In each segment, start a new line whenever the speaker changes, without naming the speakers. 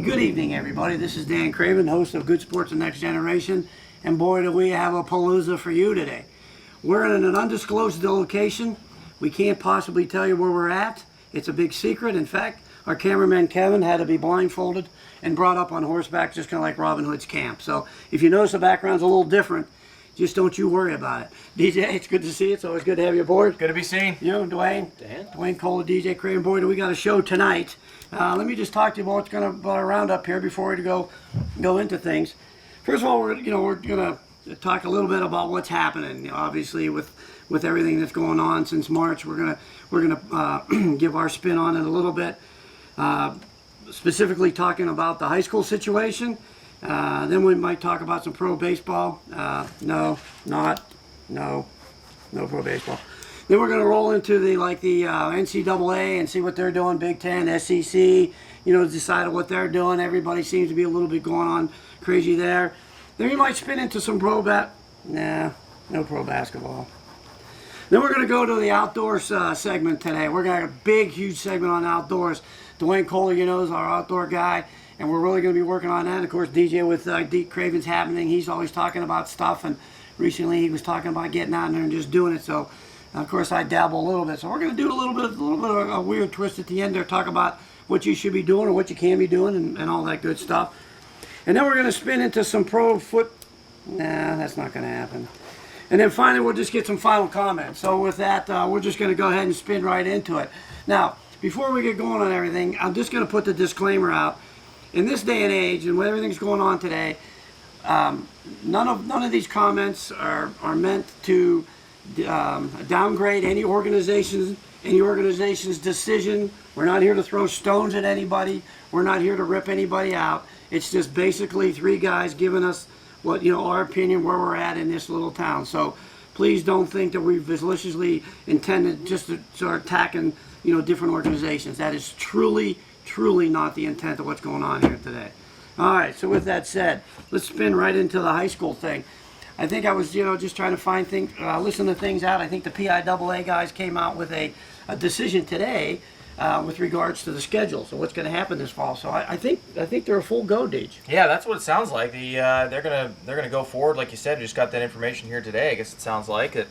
Good evening, everybody. This is Dan CRAVEN, host of Good Sports and Next Generation, and boy, do we have a palooza for you today. We're in an undisclosed location. We can't possibly tell you where we're at. It's a big secret. In fact, our cameraman Kevin had to be blindfolded and brought up on horseback, just kind of like Robin Hood's camp. So if you notice the background's a little different, just don't you worry about it. DJ, it's good to see you. It's always good to have you aboard.
Good to be seen.
You know, Duane.
Dan.
Duane Cole, DJ CRAVEN. Boy, do we got a show tonight. Let me just talk to you about what's going to round up here before we go into things. First of all, we're going to talk a little bit about what's happening. You know, obviously, with everything that's going on since March, we're gonna give our spin on it a little bit. Specifically talking about the high school situation. Then we might talk about some pro baseball. No pro baseball. Then we're going to roll into the NCAA and see what they're doing, Big Ten, SEC, decide what they're doing. Everybody seems to be a little bit going on crazy there. Then we might spin into some no pro basketball. Then we're going to go to the outdoors segment today. We're going to have a big, huge segment on outdoors. Duane Cole, is our outdoor guy, and we're really going to be working on that. And of course, DJ with CRAVEN's happening. He's always talking about stuff, and recently he was talking about getting out there and just doing it. So, of course, I dabble a little bit. So we're going to do a little bit of a weird twist at the end there, talk about what you should be doing or what you can be doing and all that good stuff. And then we're going to spin into some pro foot. Nah, that's not going to happen. And then finally, we'll just get some final comments. So with that, we're just going to go ahead and spin right into it. Now, before we get going on everything, I'm just going to put the disclaimer out. In this day and age, and with everything's going on today, none of these comments are meant to downgrade any organization's decision. We're not here to throw stones at anybody. We're not here to rip anybody out. It's just basically three guys giving us what our opinion where we're at in this little town. So please don't think that we've maliciously intended just to start attacking different organizations. That is truly not the intent of what's going on here today. All right, so with that said, let's spin right into the high school thing. I think I was, just trying to find things, listen to things out. I think the PIAA guys came out with a decision today with regards to the schedule. So what's going to happen this fall? So I think they're a full go, Deej.
Yeah, that's what it sounds like. They're gonna go forward, like you said. Just got that information here today. I guess it sounds like that.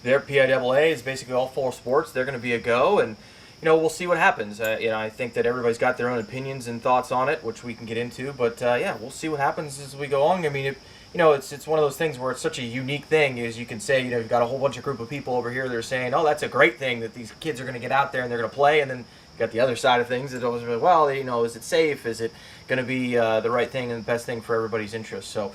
Their PIAA is basically all four sports. They're going to be a go, and we'll see what happens. I think that everybody's got their own opinions and thoughts on it, which we can get into. But yeah, we'll see what happens as we go on. I mean, it's one of those things where it's such a unique thing. Is you can say, you've got a whole bunch of group of people over here that are saying, oh, that's a great thing that these kids are going to get out there and they're going to play, and then you got the other side of things that always like, well, is it safe? Is it going to be the right thing and the best thing for everybody's interest? So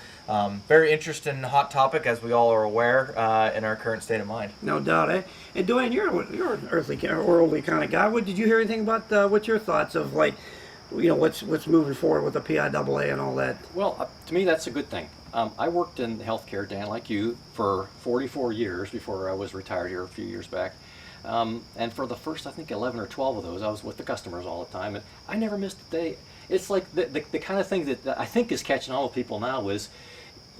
very interesting, hot topic, as we all are aware, in our current state of mind.
No doubt, eh? And Duane, you're an worldly kind of guy. Did you hear anything about what's your thoughts of what's moving forward with the PIAA and all that?
Well, to me, that's a good thing. I worked in healthcare, Dan, like you, for 44 years before I was retired here a few years back. And for the first, I think, 11 or 12 of those, I was with the customers all the time, and I never missed a day. It's like the kind of thing that I think is catching all the people now is,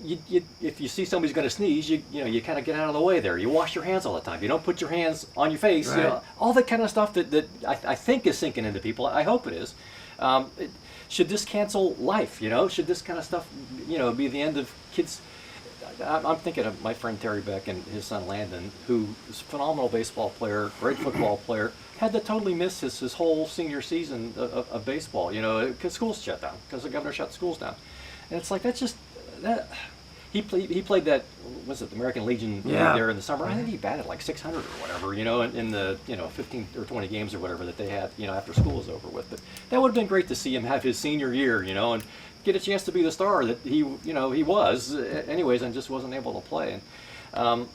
if you see somebody's going to sneeze, you kind of get out of the way there. You wash your hands all the time. You don't put your hands on your face.
Right.
All that kind of stuff that I think is sinking into people. I hope it is. Should this cancel life? Should this kind of stuff, be the end of kids? I'm thinking of my friend Terry Beck and his son Landon, who is a phenomenal baseball player, great football player, had to totally miss his whole senior season of baseball, because schools shut down, because the governor shut schools down. And it's like, that's just, he played that, was it the American Legion there in the summer? I think he batted like 600 or whatever, in the 15 or 20 games or whatever that they had, after school was over with. But that would have been great to see him have his senior year, and get a chance to be the star that he was anyways, and just wasn't able to play. And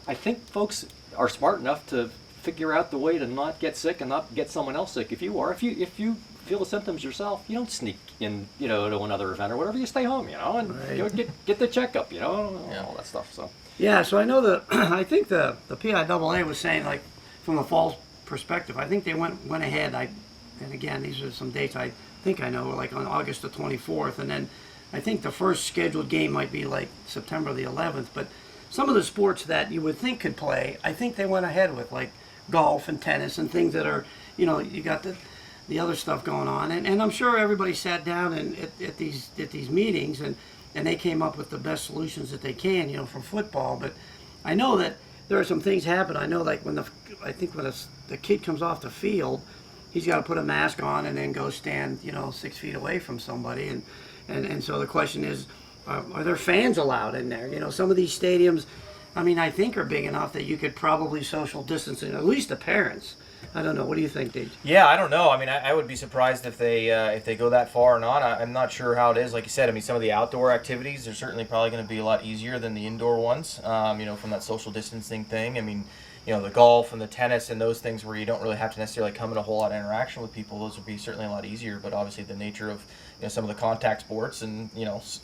I think folks are smart enough to figure out the way to not get sick and not get someone else sick. If you feel the symptoms yourself, you don't sneak in, to another event or whatever. You stay home, and get the checkup, all that stuff. So
Yeah, so I know I think the PIAA was saying, like, from the fall perspective, I think they went ahead. And again, these are some dates I think I know, like on August the 24th, and then I think the first scheduled game might be like September the 11th. But some of the sports that you would think could play, I think they went ahead with, like golf and tennis and things that are, you got the other stuff going on. And I'm sure everybody sat down at these meetings and they came up with the best solutions that they can, for football. But I know that there are some things happen. I know, like when the kid comes off the field, he's got to put a mask on and then go stand, 6 feet away from somebody. And so the question is, are there fans allowed in there? Some of these stadiums, I think are big enough that you could probably social distance, at least the parents. I don't know. What do you think, Deej?
Yeah, I don't know. I would be surprised if they go that far or not. I'm not sure how it is. Like you said, some of the outdoor activities are certainly probably going to be a lot easier than the indoor ones. From that social distancing thing. The golf and the tennis and those things where you don't really have to necessarily come in a whole lot of interaction with people, those would be certainly a lot easier. But obviously the nature of some of the contact sports and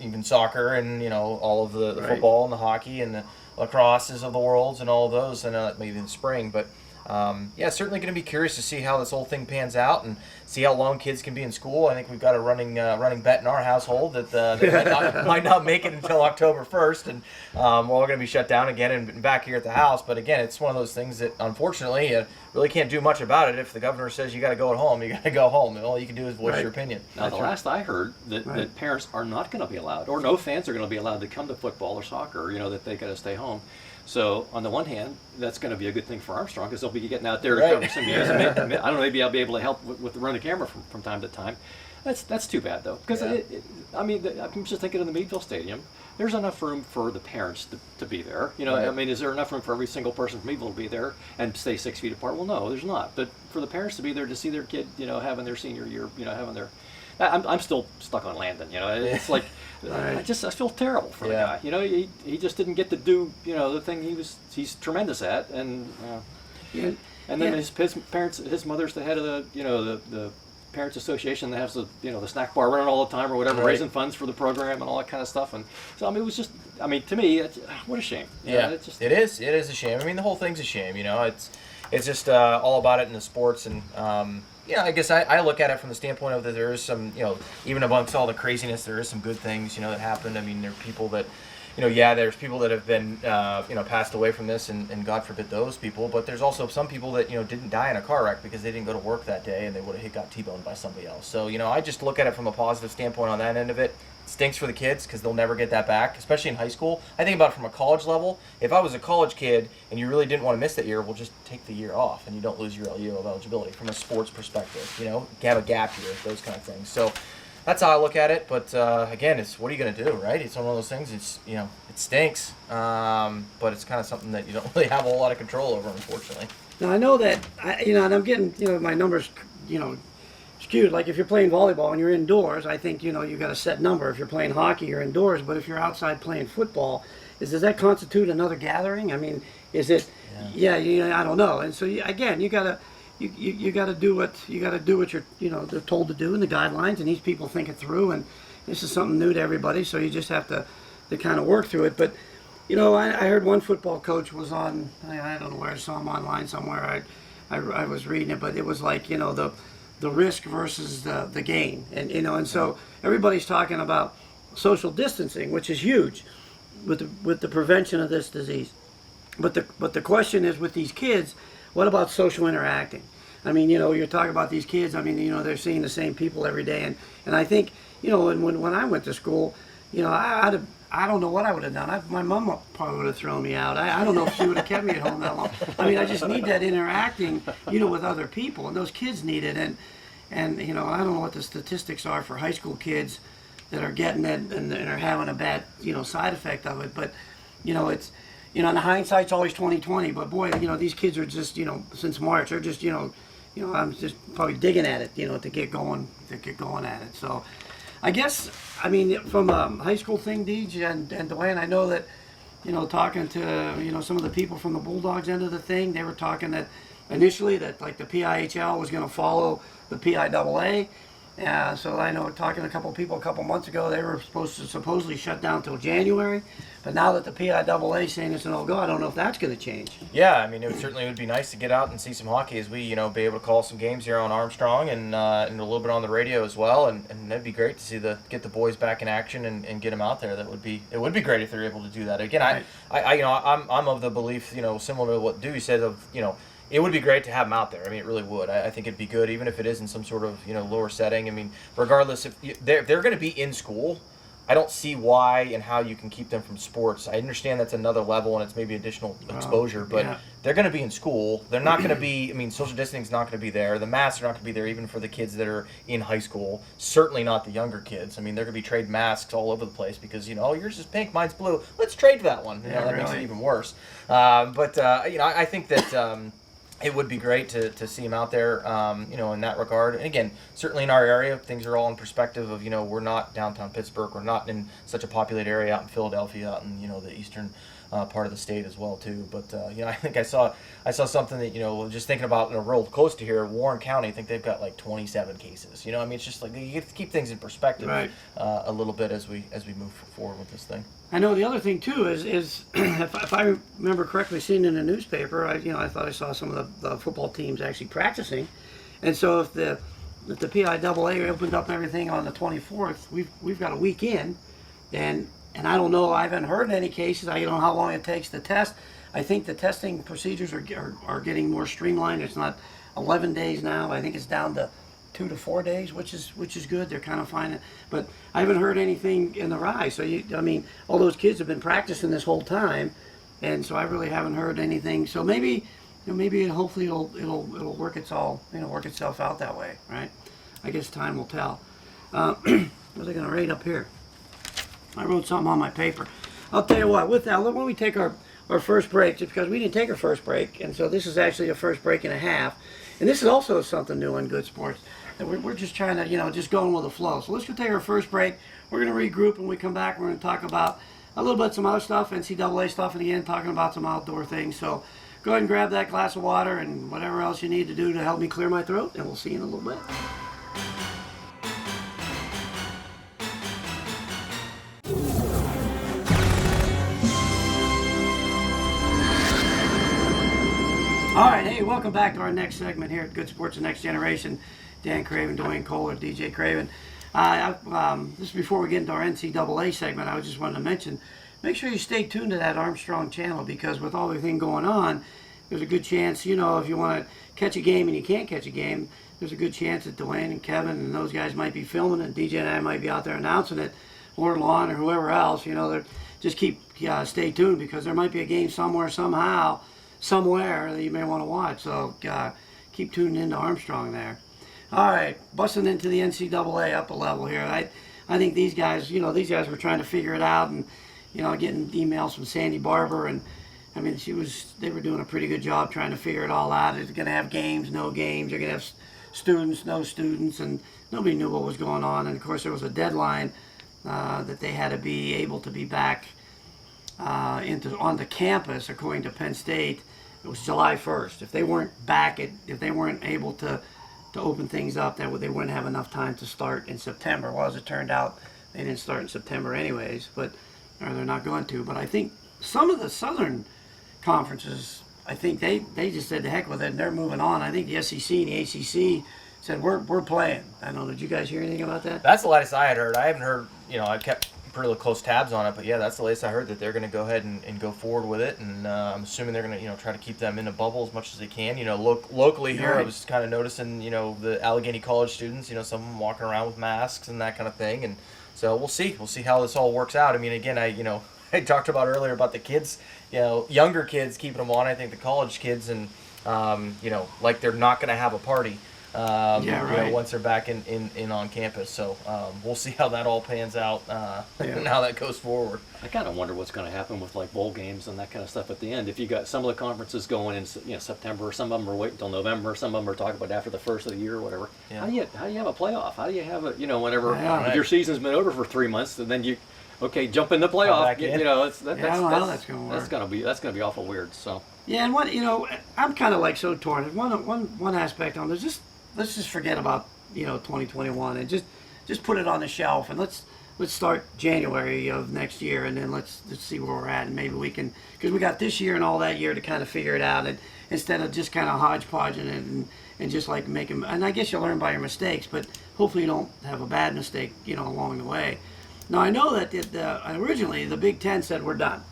even soccer and all of the
Right.
football and the hockey and the lacrosses of the worlds and all of those, and maybe in the spring. But certainly going to be curious to see how this whole thing pans out and see how long kids can be in school. I think we've got a running bet in our household that they might not make it until October 1st, and we're all going to be shut down again and back here at the house. But again, it's one of those things that unfortunately you really can't do much about it. If the governor says you got to go at home, you got to go home. All you can do is voice
Right.
your opinion.
now, the last I heard that parents are not going to be allowed, or no fans are going to be allowed to come to football or soccer. That they got to stay home. So on the one hand, that's going to be a good thing for Armstrong because they'll be getting out there to
Right.
cover some games. I don't know, maybe I'll be able to help with running the camera from time to time. That's too bad though, because
Yeah.
I'm just thinking of the Meadville Stadium. There's enough room for the parents to be there.
Right.
Is there enough room for every single person from Meadville to be there and stay 6 feet apart? Well, no, there's not. But for the parents to be there to see their kid, having their senior year, having their I'm still stuck on Landon. It's like
Right.
I feel terrible for the guy. He just didn't get to do the thing he's tremendous at, and
Yeah.
and then
Yeah.
his parents, his mother's the head of the parents association that has the snack bar running all the time or whatever,
Right.
raising funds for the program and all that kind of stuff. And so it was just to me, what a shame. It's just,
it is a shame. The whole thing's a shame. It's just all about it in the sports. And I guess I look at it from the standpoint of that there is some, even amongst all the craziness, there is some good things, that happened. There are people that, there's people that have been, passed away from this, and God forbid those people. But there's also some people that, didn't die in a car wreck because they didn't go to work that day and they would have got T-boned by somebody else. So, I just look at it from a positive standpoint on that end of it. It stinks for the kids because they'll never get that back, especially in high school. I think about it from a college level. If I was a college kid and you really didn't want to miss that year, well, just take the year off and you don't lose your year of eligibility from a sports perspective. Have a gap year, those kind of things. So that's how I look at it. But again, it's what are you going to do, right? It's one of those things. It's it stinks, but it's kind of something that you don't really have a whole lot of control over, unfortunately.
Now I know that and I'm getting my numbers skewed. Like if you're playing volleyball and you're indoors, I think you got a set number. If you're playing hockey, you're indoors. But if you're outside playing football, does that constitute another gathering? Is it? Yeah, I don't know. And so again, you gotta do what you're they're told to do in the guidelines, and these people think it through. And this is something new to everybody, so you just have to kind of work through it. But I heard one football coach was on. I don't know where I saw him online somewhere. I was reading it, but it was like the risk versus the gain, and so everybody's talking about social distancing, which is huge with the prevention of this disease. But the question is with these kids, what about social interacting? You're talking about these kids. They're seeing the same people every day, and I think when I went to school, I don't know what I would have done. My mom probably would have thrown me out. I don't know if she would have kept me at home that long. I just need that interacting, with other people, and those kids need it. And I don't know what the statistics are for high school kids that are getting it and are having a bad, side effect of it. But, it's, and the hindsight's always 20/20. But boy, these kids are just, since March, they're just, I'm just probably digging at it, to get going at it. So. I guess, from a high school thing, Deej and Duane, I know that, talking to, some of the people from the Bulldogs end of the thing, they were talking that, initially that like the PIHL was going to follow the PIAA. So I know talking to a couple people a couple months ago, they were supposed to supposedly shut down till January. But now that the PIAA is saying it's a no-go, I don't know if that's going to change.
Yeah, I mean, it certainly would be nice to get out and see some hockey as we, be able to call some games here on Armstrong and a little bit on the radio as well. And that'd be great to see get the boys back in action and get them out there. It would be great if they're able to do that. Again,
Right.
I'm of the belief, similar to what Dewey said it would be great to have them out there. I mean, it really would. I think it'd be good, even if it is in some sort of lower setting. I mean, regardless if they're going to be in school, I don't see why and how you can keep them from sports. I understand that's another level and it's maybe additional exposure, but
yeah.
They're going to be in school. They're not going to be. I mean, social distancing's not going to be there. The masks are not going to be there, even for the kids that are in high school. Certainly not the younger kids. I mean, they're going to be trade masks all over the place because yours is pink, mine's blue. Let's trade that one. That makes it even worse. I think that. It would be great to see him out there, in that regard. And again, certainly in our area, things are all in perspective of, we're not downtown Pittsburgh. We're not in such a populated area out in Philadelphia, out in, the eastern part of the state as well, too. But, I think I saw something that, just thinking about, real close to here, Warren County, I think they've got like 27 cases. It's just like you have to keep things in perspective
Right.
A little bit as we move forward with this thing.
I know the other thing too is if I remember correctly, seeing in the newspaper, I thought I saw some of the football teams actually practicing, and so if the PIAA opened up everything on the 24th, we've got a week in, and I don't know, I haven't heard any cases. I don't know how long it takes to test. I think the testing procedures are getting more streamlined. It's not 11 days now. I think it's down to 2 to 4 days, which is good. They're kind of finding, but I haven't heard anything in the rise. So all those kids have been practicing this whole time, and so I really haven't heard anything. So maybe hopefully it'll work itself out that way, right? I guess time will tell. What was I going to write up here? I wrote something on my paper. I'll tell you what. With that, when we take our first break, just because we didn't take our first break, and so this is actually a first break and a half, and this is also something new in Good Sports. That we're just trying to, just going with the flow. So let's go take our first break. We're going to regroup, and when we come back, we're going to talk about a little bit some other stuff, NCAA stuff, and again, talking about some outdoor things. So go ahead and grab that glass of water and whatever else you need to do to help me clear my throat, and we'll see you in a little bit. All right, hey, welcome back to our next segment here at Good Sports The Next Generation. Dan Craven, Duane Kohler, DJ Craven. This is before we get into our NCAA segment. I just wanted to mention, make sure you stay tuned to that Armstrong channel, because with all everything going on, there's a good chance, if you want to catch a game and you can't catch a game, there's a good chance that Duane and Kevin and those guys might be filming it, and DJ and I might be out there announcing it, or Lon or whoever else. Just stay tuned, because there might be a game somewhere, somehow, somewhere that you may want to watch. So keep tuning into Armstrong there. All right, busting into the NCAA up a level here. I think these guys were trying to figure it out, and getting emails from Sandy Barber, and they were doing a pretty good job trying to figure it all out. They're going to have games, no games. They're going to have students, no students, and nobody knew what was going on. And of course, there was a deadline that they had to be able to be back on the campus, according to Penn State. It was July 1st. If they weren't if they weren't able to open things up, they wouldn't have enough time to start in September. Well, as it turned out, they didn't start in September anyways, or they're not going to. But I think some of the southern conferences, I think they just said the heck with it, and they're moving on. I think the SEC and the ACC said we're playing. I don't know. Did you guys hear anything about that?
That's the latest I had heard. I haven't heard. I kept pretty close tabs on it, but yeah, that's the latest I heard, that they're going to go ahead and go forward with it, and I'm assuming they're going to try to keep them in a bubble as much as they can. Locally here,
Right.
I was kind of noticing the Allegheny College students, some of them walking around with masks and that kind of thing, and so we'll see how this all works out. I mean, again, I talked about earlier about the kids, younger kids keeping them on. I think the college kids, and like they're not going to have a party.
Right.
Once they're back in on campus. So we'll see how that all pans out and how that goes forward.
I kind of wonder what's going to happen with like bowl games and that kind of stuff at the end. If you got some of the conferences going in September, some of them are waiting until November, some of them are talking about after the first of the year or whatever. Yeah. How do you have a playoff? How do you have whenever
Yeah.
if your season's been over for 3 months, and then jump in the playoff.
back in.
I don't know how that's going to work.
That's going to be awful weird. So
Yeah, and I'm kind of like so torn. One aspect on this, let's just forget about 2021 and just put it on the shelf and let's start January of next year and then let's see where we're at and maybe we can, because we got this year and all that year to kind of figure it out and instead of just kind of hodgepodging it and just like making, and I guess you learn by your mistakes, but hopefully you don't have a bad mistake along the way. Now I know that originally the Big Ten said we're done.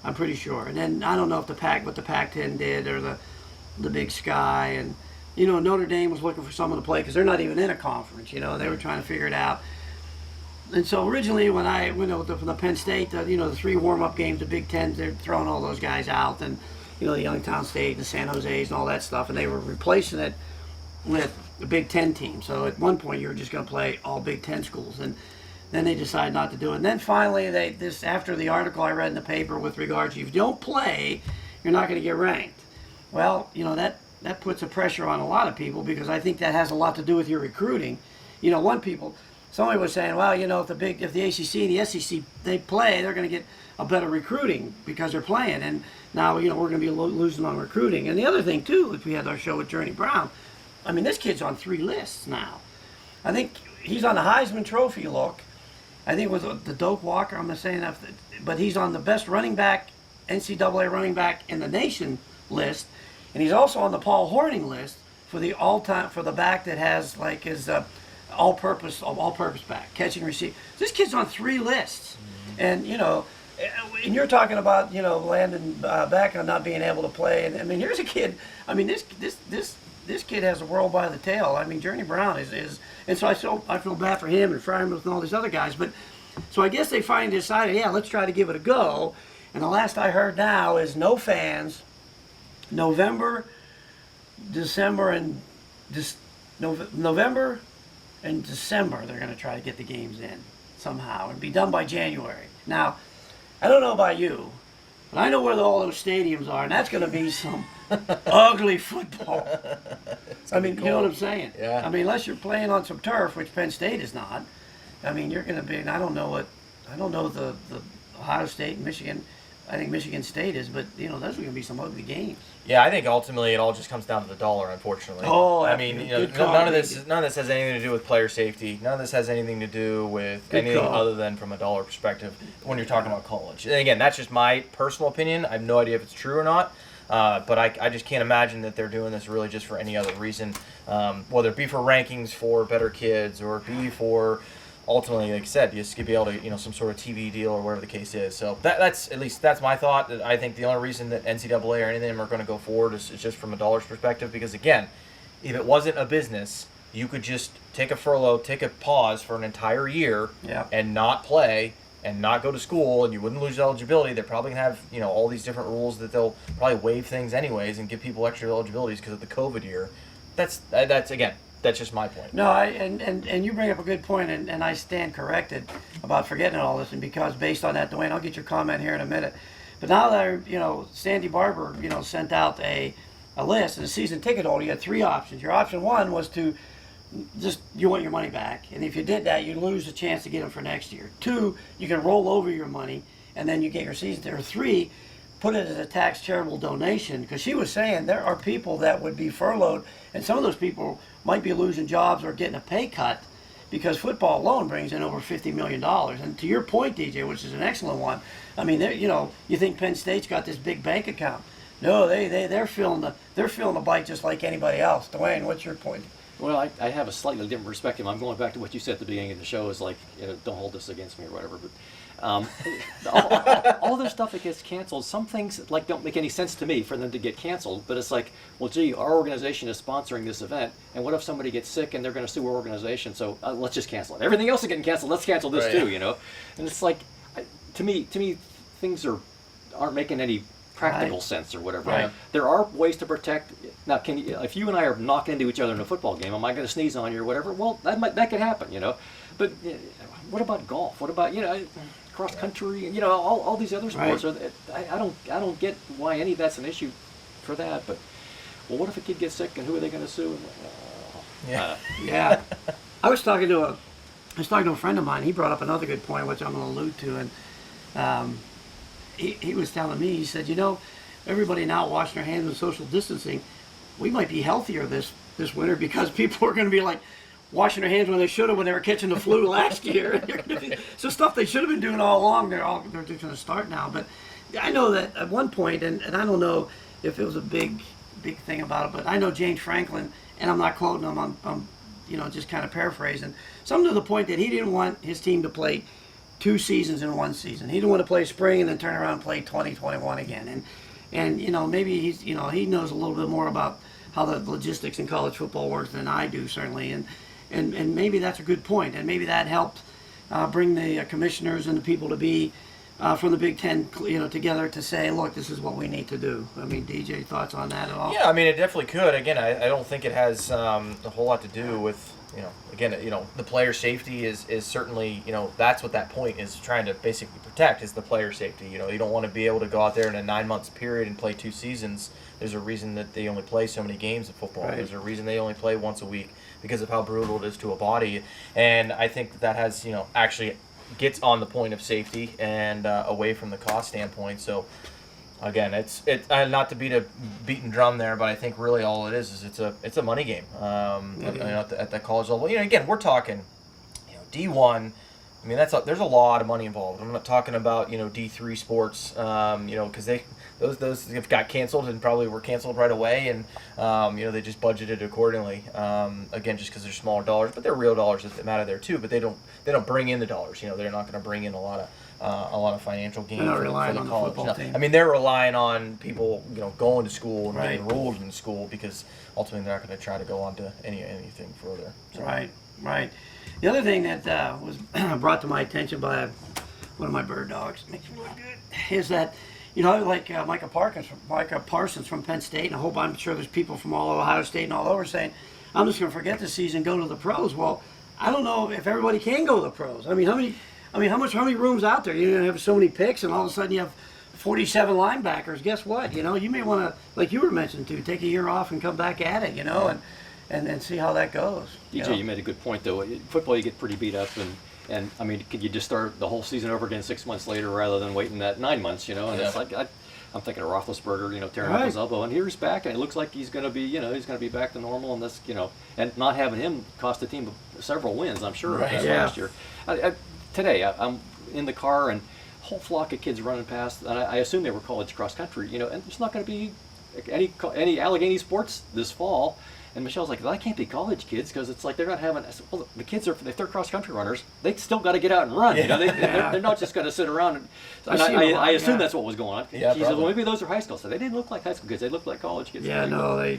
I'm pretty sure. And then I don't know if what the Pac-10 did or the Big Sky and Notre Dame was looking for someone to play because they're not even in a conference. They were trying to figure it out. And so originally when I went from the Penn State, the 3 warm-up games, the Big Ten, they're throwing all those guys out and the Youngstown State and the San Jose's and all that stuff, and they were replacing it with the Big Ten team. So at one point you were just going to play all Big Ten schools, and then they decided not to do it. And then finally, after the article I read in the paper with regards to if you don't play, you're not going to get ranked. Well, that puts a pressure on a lot of people because I think that has a lot to do with your recruiting. Somebody was saying, well, if the ACC and the SEC they play, they're going to get a better recruiting because they're playing. And now we're going to be losing on recruiting. And the other thing too, if we had our show with Journey Brown, I mean this kid's on 3 lists now. I think he's on the Heisman Trophy look. I think it was the Doak Walker, I'm not saying that, but he's on the best running back, NCAA running back in the nation list, and he's also on the Paul Horning list for the back that has like his all-purpose back, catching, receive. This kid's on 3 lists, and and you're talking about Landon back on not being able to play, and I mean here's a kid. I mean this kid has the world by the tail. I mean Journey Brown is and so I feel bad for him and Frymuth and all these other guys. But so I guess they finally decided, yeah, let's try to give it a go. And the last I heard now is no fans. November, December, and November and December they're going to try to get the games in somehow and be done by January. Now, I don't know about you, but I know where all those stadiums are, and that's going to be some ugly football. I mean, you know what I'm saying?
Yeah.
I mean, unless you're playing on some turf, which Penn State is not. I mean, you're going to be. And I don't know the Ohio State and Michigan. I think Michigan State is, but those are going to be some ugly games.
Yeah, I think ultimately it all just comes down to the dollar, unfortunately.
Oh,
I mean, none of this has anything to do with player safety. None of this has anything to do with anything other than from a dollar perspective when you're talking about college. And again, that's just my personal opinion. I have no idea if it's true or not. But I just can't imagine that they're doing this really just for any other reason, whether it be for rankings for better kids or be for ultimately, like I said, just to be able to, some sort of TV deal or whatever the case is. So that's my thought. I think the only reason that NCAA or any of them are going to go forward is just from a dollar's perspective. Because again, if it wasn't a business, you could just take a furlough, take a pause for an entire year, and not play and not go to school, and you wouldn't lose eligibility. They're probably gonna have all these different rules that they'll probably waive things anyways and give people extra eligibilities because of the COVID year. That's again. That's just my point.
No, and you bring up a good point, and I stand corrected about forgetting all this, and because based on that, Duane, I'll get your comment here in a minute. But now that Sandy Barber, sent out a list, and a season ticket holder, you had 3 options. Your option 1 was to you want your money back, and if you did that, you lose the chance to get them for next year. 2, you can roll over your money, and then you get your season ticket. Or 3, put it as a tax charitable donation, because she was saying there are people that would be furloughed, and some of those people might be losing jobs or getting a pay cut because football alone brings in over $50 million. And to your point, DJ, which is an excellent one, I mean, you think Penn State's got this big bank account. No, they're feeling the bite just like anybody else. Duane, what's your point?
Well, I have a slightly different perspective. I'm going back to what you said at the beginning of the show is like, don't hold this against me or whatever. But all this stuff that gets canceled, some things like don't make any sense to me for them to get canceled. But it's like, well, gee, our organization is sponsoring this event, and what if somebody gets sick and they're going to sue our organization? So let's just cancel it. Everything else is getting canceled. Let's cancel this too, And it's like, to me, things aren't making any practical sense or whatever.
Right.
There are ways to protect. Now, if you and I are knocking into each other in a football game, am I going to sneeze on you or whatever? Well, that could happen, But what about golf? What about cross country? All these other sports.
Right.
I don't get why any of that's an issue for that. But what if a kid gets sick and who are they going to sue?
Yeah. I was talking to a friend of mine. He brought up another good point, which I'm going to allude to, and he was telling me, he said, everybody now washing their hands and social distancing, we might be healthier this winter because people are going to be like washing their hands when they should have when they were catching the flu last year. So stuff they should have been doing all along, they're just going to start now. But I know that at one point, and I don't know if it was a big thing about it, but I know James Franklin, and I'm not quoting him, I'm just kind of paraphrasing, something to the point that he didn't want his team to play 2 seasons in 1 season. He didn't want to play spring and then turn around and play 2021 again. And maybe he's, he knows a little bit more about how the logistics in college football works than I do, certainly. And maybe that's a good point. And maybe that helped bring the commissioners and the people to be from the Big Ten, together to say, look, this is what we need to do. I mean, DJ, thoughts on that at all?
Yeah, I mean, it definitely could. Again, I don't think it has a whole lot to do with, the player safety is certainly, that's what that point is trying to basically protect, is the player safety. You don't want to be able to go out there in a 9-month period and play 2 seasons. There's a reason that they only play so many games of football.
Right.
There's a reason they only play once a week because of how brutal it is to a body. And I think that has, actually gets on the point of safety and away from the cost standpoint. So again, it's not to beat a beaten drum there, but I think really all it is it's a money game at the college level. Again, we're talking D1. I mean, there's a lot of money involved. I'm not talking about D3 sports, because those have got canceled and probably were canceled right away, and they just budgeted accordingly. Again, just because they're smaller dollars, but they're real dollars that matter there too. But they don't bring in the dollars. They're not going to bring in a lot of financial gain for the college.
The team.
I mean, they're relying on people going to school and
Right.
getting enrolled in school, because ultimately they're not going to try to go on to anything further. So.
Right. The other thing that was brought to my attention by one of my bird dogs, makes me look good, is that like Micah Parsons from Penn State, and I'm sure there's people from all over Ohio State and all over saying, I'm just going to forget this season, go to the pros. Well, I don't know if everybody can go to the pros. I mean, how many rooms out there? You're going to have so many picks, and all of a sudden you have 47 linebackers. Guess what? You may want to, like you were mentioning too, take a year off and come back at it. And see how that goes.
DJ, you made a good point though. Football, you get pretty beat up, and I mean, could you just start the whole season over again 6 months later rather than waiting that 9 months? And it's like I'm thinking of Roethlisberger, tearing up his elbow, and here he's back, and it looks like he's going to be, he's going to be back to normal, and this, and not having him cost the team several wins, I'm sure, last year. Today, I'm in the car, and a whole flock of kids running past, and I assume they were college cross country, and there's not going to be any Allegheny sports this fall. And Michelle's like, well, I can't be college kids, because it's like they're not having. Well, the kids if they're cross country runners, they still got to get out and run. They're not just going to sit around. I assume that's what was going on.
Yeah,
she says, well, maybe those are high school. So they didn't look like high school kids. They looked like college kids.
Yeah, no,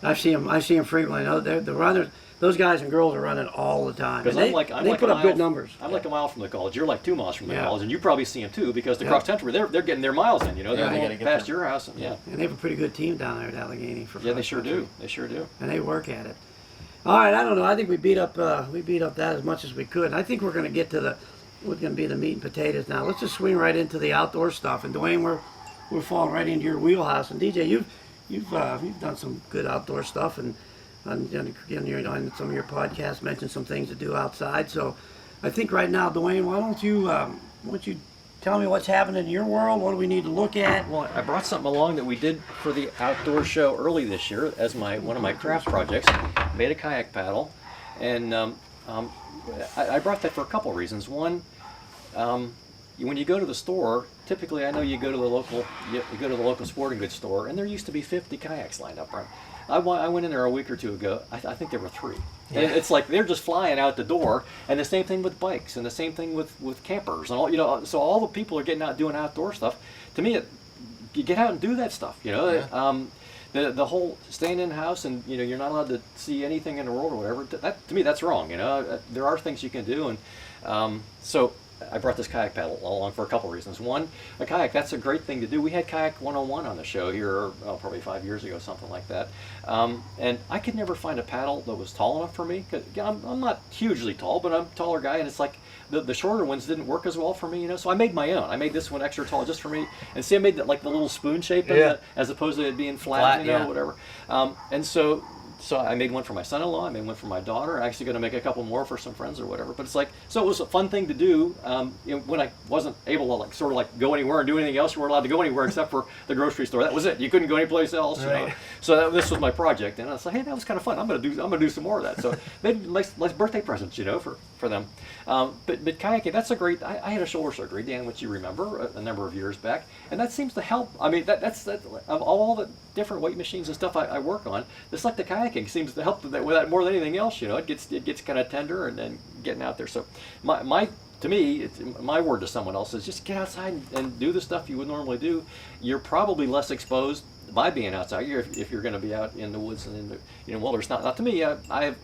I see them frequently. The runners, those guys and girls are running all the time.
Because
they put up good numbers.
I'm like a mile from the college. You're like 2 miles from the college, and you probably see them too, because the cross country they're getting their miles in. They're going past your house. And
they have a pretty good team down there at Allegheny for.
Yeah, they sure do. They sure do.
And they work at it. All right, I don't know. I think we beat up that as much as we could. And I think we're going to get to what's going to be the meat and potatoes now. Let's just swing right into the outdoor stuff. And Duane, we're falling right into your wheelhouse. And DJ, you've done some good outdoor stuff, and on some of your podcasts mentioned some things to do outside. So I think right now, Duane, why don't you tell me what's happening in your world? What do we need to look at?
Well, I brought something along that we did for the outdoor show early this year as one of my craft projects. Made a kayak paddle, and I brought that for a couple reasons. One, when you go to the store, typically I know you go to the local sporting goods store, and there used to be 50 kayaks lined up. Right? I went in there a week or two ago. I think there were 3. Yeah. And it's like they're just flying out the door. And the same thing with bikes, and the same thing with campers, and all. So all the people are getting out doing outdoor stuff. To me, you get out and do that stuff.
Yeah.
The whole staying in the house and you're not allowed to see anything in the world or whatever. That to me, that's wrong. There are things you can do, and so I brought this kayak paddle along for a couple reasons. One, a kayak, that's a great thing to do. We had Kayak 101 on the show here probably 5 years ago, something like that. And I could never find a paddle that was tall enough for me. 'Cause, I'm not hugely tall, but I'm a taller guy, and it's like the shorter ones didn't work as well for me, So I made my own. I made this one extra tall just for me. And see, I made the little spoon shape in it, as opposed to it being flat, whatever. And so so I made one for my son-in-law. I made one for my daughter. I'm actually going to make a couple more for some friends or whatever. But it's like, so it was a fun thing to do. When I wasn't able to like sort of like go anywhere and do anything else, you weren't allowed to go anywhere except for the grocery store. That was it. You couldn't go anyplace else. You know? So this was my project, and I was like, hey, that was kind of fun. I'm gonna do some more of that. So made nice birthday presents, for them. But kayaking, that's a great. I had a shoulder surgery, Dan, which you remember a number of years back, and that seems to help. I mean, that's of all the different weight machines and stuff I work on, it's like the kayaking seems to help with that more than anything else. It gets kind of tender and getting out there. So to me, my word to someone else is just get outside and do the stuff you would normally do. You're probably less exposed by being outside. If you're going to be out in the woods and in the wilderness. Not to me. I have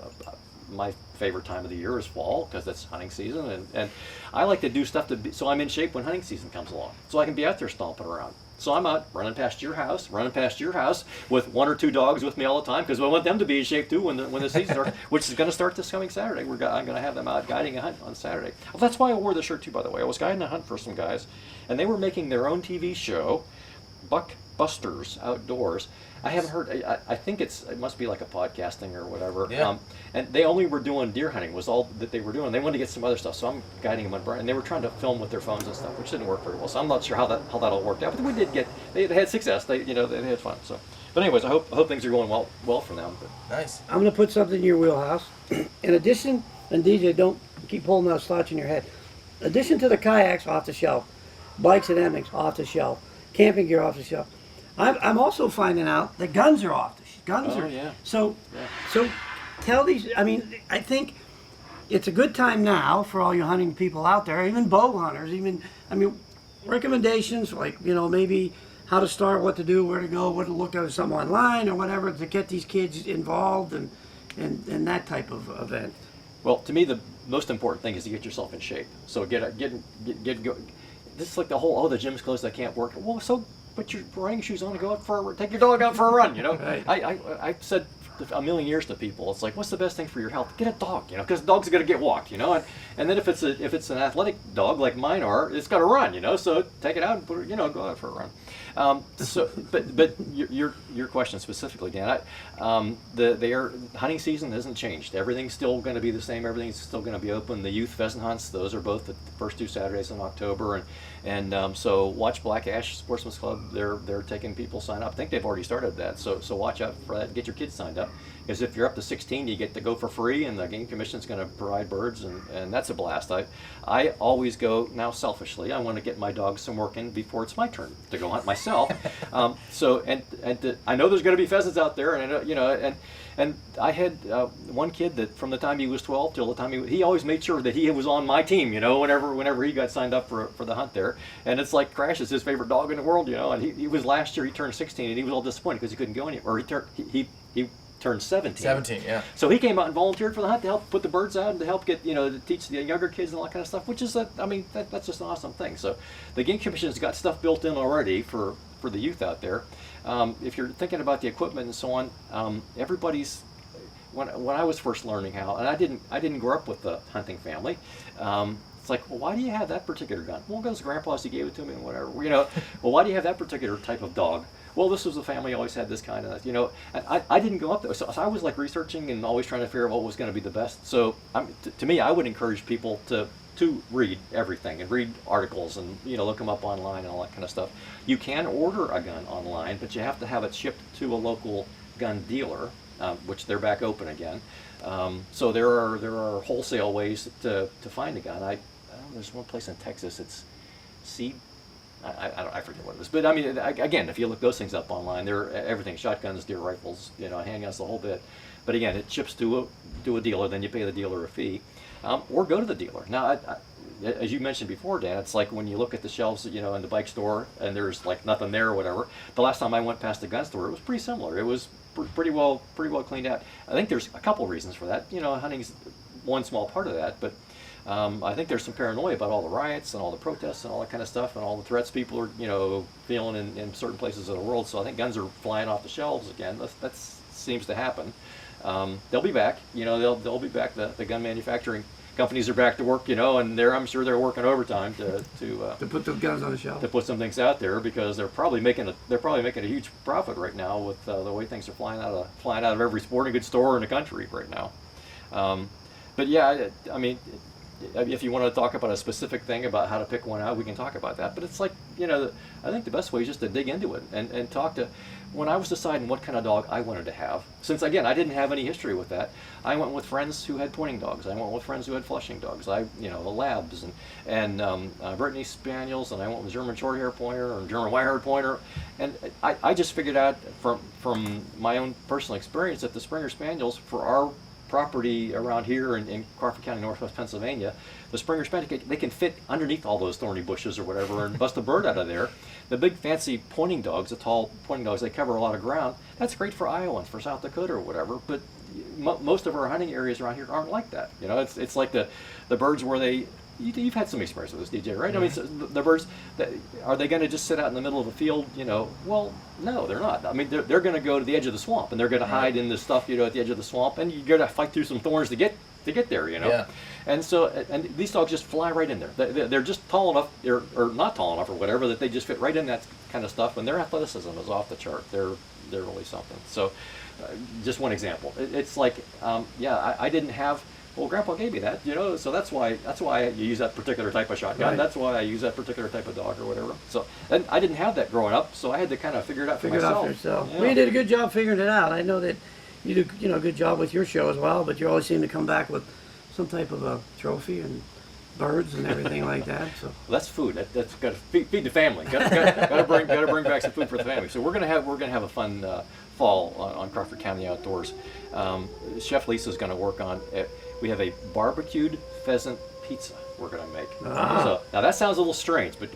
my favorite time of the year is fall because that's hunting season, and I like to do stuff so I'm in shape when hunting season comes along, so I can be out there stomping around. So I'm out running past your house with 1 or 2 dogs with me all the time because I want them to be in shape too when the season starts, which is going to start this coming Saturday. I'm going to have them out guiding a hunt on Saturday. Well, that's why I wore the shirt too, by the way. I was guiding a hunt for some guys, and they were making their own TV show, Buck Busters Outdoors. I haven't heard. I think it must be like a podcasting or whatever.
Yeah.
And they only were doing deer hunting was all that they were doing. They wanted to get some other stuff, so I'm guiding them on. And they were trying to film with their phones and stuff, which didn't work very well. So I'm not sure how that all worked out. But we did they had success. They had fun. So, but anyways, I hope things are going well for them. But.
Nice.
I'm going to put something in your wheelhouse. In addition, and DJ, don't keep holding those thoughts in your head. In addition to the kayaks off the shelf, bikes and Emmings off the shelf, camping gear off the shelf. I'm also finding out that guns are off the shelf. Guns are.
Yeah.
So tell these. I mean, I think it's a good time now for all you hunting people out there, even bow hunters. Recommendations like maybe how to start, what to do, where to go, what to look at some online or whatever to get these kids involved and that type of event.
Well, to me, the most important thing is to get yourself in shape. So get go. This is like the whole the gym's closed, I can't work. Well, so put your running shoes on and go out take your dog out for a run.
Right.
I said a million years to people, it's like, what's the best thing for your health? Get a dog, because dogs are going to get walked, and then if it's an athletic dog like mine are, it's got to run, so take it out and put it, go out for a run. But your question specifically, Dan, their hunting season hasn't changed. Everything's still going to be the same. Everything's still going to be open. The youth pheasant hunts, those are both the first 2 Saturdays in October, and so watch Black Ash Sportsman's Club. They're taking people sign up. I think they've already started that. So watch out for that. And get your kids signed up. Because if you're up to 16, you get to go for free, and the Game Commission's going to provide birds, and that's a blast. I always go, now selfishly, I want to get my dogs some work in before it's my turn to go hunt myself. I know there's going to be pheasants out there, and I had one kid that from the time he was 12 till the time he always made sure that he was on my team, whenever he got signed up for the hunt there. And it's like Crash is his favorite dog in the world, and he was last year, he turned 16, and he was all disappointed because he couldn't go anywhere. He turned 17.
17, yeah.
So he came out and volunteered for the hunt to help put the birds out and to help get, to teach the younger kids and all that kind of stuff, which is, that's just an awesome thing. So the Game Commission's got stuff built in already for the youth out there. If you're thinking about the equipment and so on, everybody's, when I was first learning how, and I didn't grow up with the hunting family, it's like, well, why do you have that particular gun? Well, because Grandpa's, he gave it to me and whatever, well, why do you have that particular type of dog? Well, this was the family always had this kind of, and I didn't go up there. So I was like researching and always trying to figure out what was going to be the best. So to me, I would encourage people to read everything and read articles and, look them up online and all that kind of stuff. You can order a gun online, but you have to have it shipped to a local gun dealer, which they're back open again. So there are wholesale ways to find a gun. There's one place in Texas, it's Seed. I forget what it is, but again, if you look those things up online, they're everything: shotguns, deer rifles, handguns, the whole bit. But again, it ships to a dealer, then you pay the dealer a fee, or go to the dealer. Now, as you mentioned before, Dan, it's like when you look at the shelves, in the bike store, and there's like nothing there or whatever. The last time I went past the gun store, it was pretty similar. It was pretty well cleaned out. I think there's a couple reasons for that. Hunting's one small part of that, but. I think there's some paranoia about all the riots and all the protests and all that kind of stuff and all the threats people are, feeling in certain places of the world. So I think guns are flying off the shelves again. That seems to happen. They'll be back. They'll be back. The gun manufacturing companies are back to work, and I'm sure they're working overtime to
put the guns on the shelf.
to put some things out there, because they're probably making a huge profit right now with the way things are flying out of every sporting goods store in the country right now. But yeah, I mean, if you want to talk about a specific thing about how to pick one out, we can talk about that. But it's like, I think the best way is just to dig into it and talk to. When I was deciding what kind of dog I wanted to have, since again I didn't have any history with that, I went with friends who had pointing dogs. I went with friends who had flushing dogs. The Labs and Brittany Spaniels, and I went with German Shorthair Pointer or German Whitehaired Pointer, and I just figured out from my own personal experience that the Springer Spaniels for our property around here in Crawford County, Northwest Pennsylvania, the Springer Spaniels, they can fit underneath all those thorny bushes or whatever and bust a bird out of there. The big fancy pointing dogs, the tall pointing dogs, they cover a lot of ground. That's great for Iowa and for South Dakota or whatever, but most of our hunting areas around here aren't like that. It's like the birds where you've had some experience with this, DJ, right? Mm-hmm. I mean, so the birds, are they going to just sit out in the middle of the field? Well, no, they're not. I mean, they're going to go to the edge of the swamp, and they're going to hide in the stuff, at the edge of the swamp, and you're going to fight through some thorns to get there,
Yeah.
And so, and these dogs just fly right in there. They're just tall enough, or not tall enough, or whatever, that they just fit right in that kind of stuff, and their athleticism is off the chart. They're really something. So, just one example. It's like, I didn't have. Well, Grandpa gave me that, so that's why you use that particular type of shotgun. Right. That's why I use that particular type of dog or whatever. So, and I didn't have that growing up, so I had to kind of figure it out for myself.
Yeah. Well, you did a good job figuring it out. I know that you do, a good job with your show as well, but you always seem to come back with some type of a trophy and birds and everything like that. So
well, that's food. That's got to feed the family. Got to bring back some food for the family. So we're gonna have a fun fall on Crawford County Outdoors. Chef Lisa's going to work on it. We have a barbecued pheasant pizza we're going to make. So now that sounds a little strange, but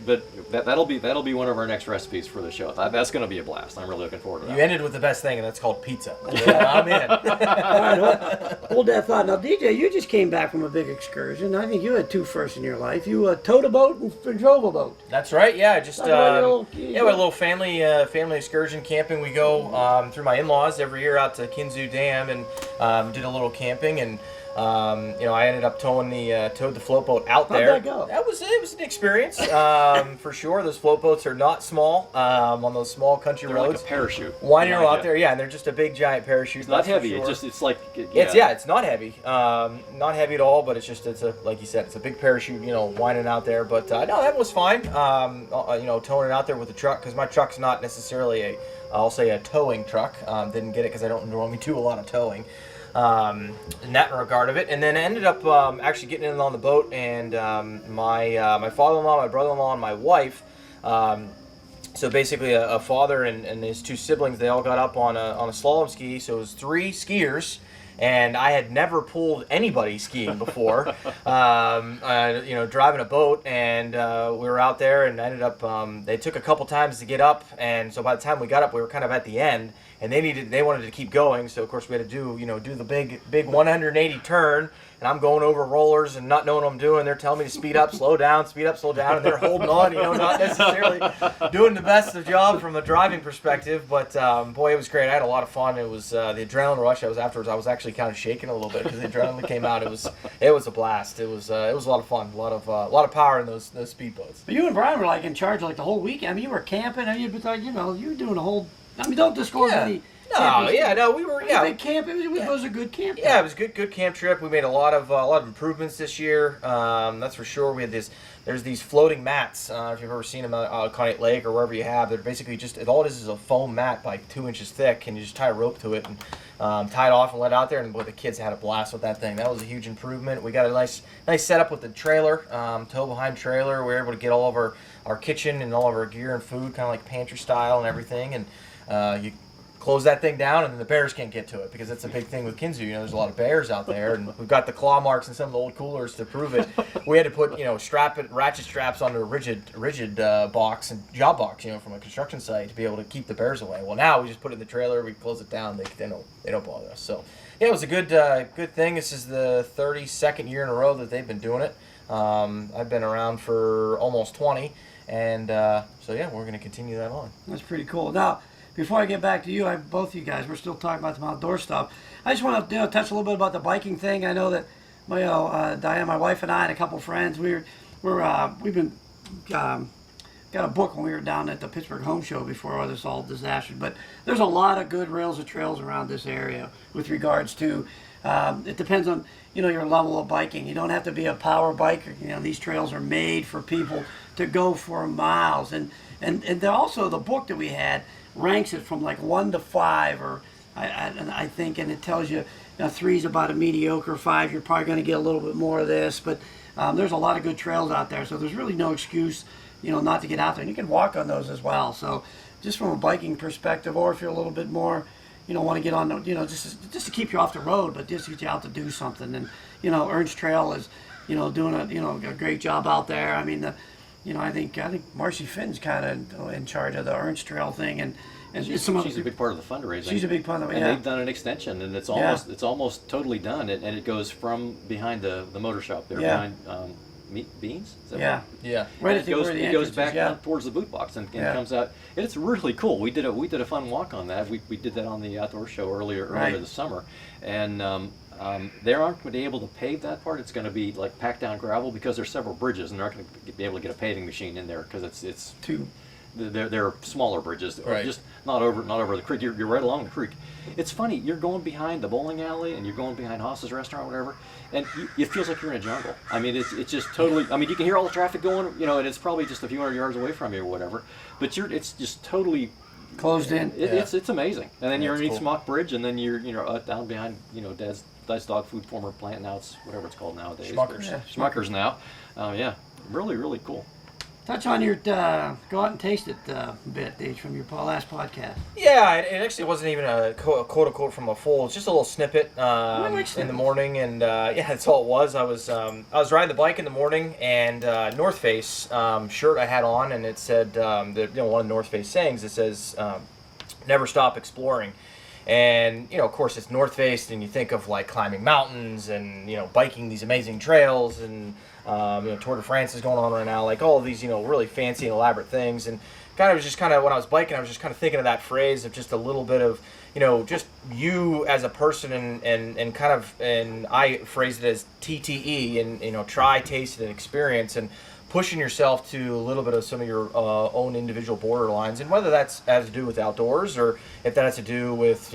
that'll be one of our next recipes for the show. That's going to be a blast. I'm really looking forward to that.
You ended with the best thing, and that's called pizza. Yeah, I'm in.
All right, hold that thought. Now, DJ, you just came back from a big excursion. I think you had two firsts in your life. You towed a boat and drove a boat.
That's right. Yeah, just we had a little family excursion camping. We go through my in-laws every year out to Kinzu Dam and did a little camping and. I ended up towed the float boat out there.
How'd that go?
It was an experience, for sure. Those float boats are not small, on those small country
they're
roads.
Like a parachute.
Winding out there, yeah, and they're just a big giant parachute.
It's not heavy.
Sure.
It's like
It's not heavy, not heavy at all. But it's a like you said, it's a big parachute. Winding out there. But no, that was fine. Towing it out there with the truck because my truck's not necessarily I'll say a towing truck. Didn't get it because I don't normally do a lot of towing. In that regard of it, and then I ended up actually getting in on the boat, and my father-in-law, my brother-in-law, and my wife. So basically, a father and his two siblings, they all got up on a slalom ski. So it was 3 skiers, and I had never pulled anybody skiing before. Driving a boat, and we were out there, and ended up. They took a couple times to get up, and so by the time we got up, we were kind of at the end. And they wanted to keep going, so of course we had to do the big 180 turn, and I'm going over rollers and not knowing what I'm doing. They're telling me to speed up, slow down, and they're holding on, not necessarily doing the best of job from a driving perspective. But boy, it was great. I had a lot of fun. It was the adrenaline rush. I was actually kind of shaking a little bit because the adrenaline came out. It was a blast. It was a lot of fun. A lot of power in those speedboats.
But you and Brian were like in charge like the whole weekend. I mean, you were camping, and you were doing a whole. I mean, don't disclose any.
We were. Yeah,
big camp. It was a good camp.
Yeah, it was a good camp trip. We made a lot of improvements this year. That's for sure. We had there's these floating mats. If you've ever seen them out Conneaut Lake or wherever you have, they're basically all it is a foam mat like 2 inches thick, and you just tie a rope to it and tie it off and let it out there. And boy, the kids had a blast with that thing. That was a huge improvement. We got a nice setup with the trailer, tow behind trailer. We were able to get all of our kitchen and all of our gear and food, kind of like pantry style and everything. And you close that thing down, and then the bears can't get to it because it's a big thing with Kinzu. There's a lot of bears out there, and we've got the claw marks in some of the old coolers to prove it. We had to put ratchet straps onto a rigid box and job box, from a construction site to be able to keep the bears away. Well, now we just put it in the trailer, we close it down, they don't bother us. So yeah, it was a good thing. This is the 32nd year in a row that they've been doing it. I've been around for almost 20, and so yeah, we're going to continue that on.
That's pretty cool. Now, before I get back to you, both of you guys, we're still talking about some outdoor stuff. I just want to touch a little bit about the biking thing. I know that Diane, my wife and I and a couple friends, we've been got a book when we were down at the Pittsburgh Home Show before all this disaster. But there's a lot of good rails and trails around this area with regards to. It depends on your level of biking. You don't have to be a power biker. These trails are made for people to go for miles. And also the book that we had ranks it from like 1 to 5, or I think, and it tells you, 3 is about a mediocre, 5 you're probably going to get a little bit more of this. But there's a lot of good trails out there, so there's really no excuse not to get out there. And you can walk on those as well. So just from a biking perspective, or if you're a little bit more, want to get on, just to keep you off the road, but just to get you out to do something. And, Ernst Trail is, doing a great job out there. I mean, I think Marcy Finn's kind of in charge of the Ernst Trail thing, and
she's a big part of the fundraising.
She's a big part of it.
And
yeah.
they've done an extension, and it's almost totally done. And it goes from behind the motor shop there, behind Beans. Is that
Yeah,
right?
Yeah.
right.
It goes back down towards the boot box and comes out. It's really cool. We did a fun walk on that. We did that on the outdoor show earlier this summer, and they aren't going to be able to pave that part. It's going to be like packed down gravel because there's several bridges, and they're not going to be able to get a paving machine in there because it's
too.
They're smaller bridges,
Right.
just not over the creek. You're right along the creek. It's funny. You're going behind the bowling alley, and you're going behind Haas's restaurant, or whatever, and it feels like you're in a jungle. I mean, it's just totally. I mean, you can hear all the traffic going, and it's probably just a few hundred yards away from you or whatever. But it's just totally
Closed in.
It's amazing. And then you're
it's
underneath
cool.
Smock Bridge, and then you're down behind Dad's dog food former plant. Now it's whatever it's called nowadays.
Schmuckers.
Yeah.
Schmuckers now. Yeah, really cool.
Touch on your go out and taste it bit, Dave, from your last podcast.
Yeah, it actually wasn't even a quote unquote from a full. It's just a little snippet
like
in the
snippets.
morning, and that's all it was. I was riding the bike in the morning, and North Face shirt I had on, and it said one of the North Face sayings. It says, "Never stop exploring." And of course, it's North Face, and you think of like climbing mountains and biking these amazing trails, and Tour de France is going on right now, like all of these really fancy and elaborate things. And when I was biking, I was just kind of thinking of that phrase of just a little bit of just you as a person, and I phrased it as TTE, and try, taste, and experience, and pushing yourself to a little bit of some of your own individual borderlines, and whether that's has to do with outdoors, or if that has to do with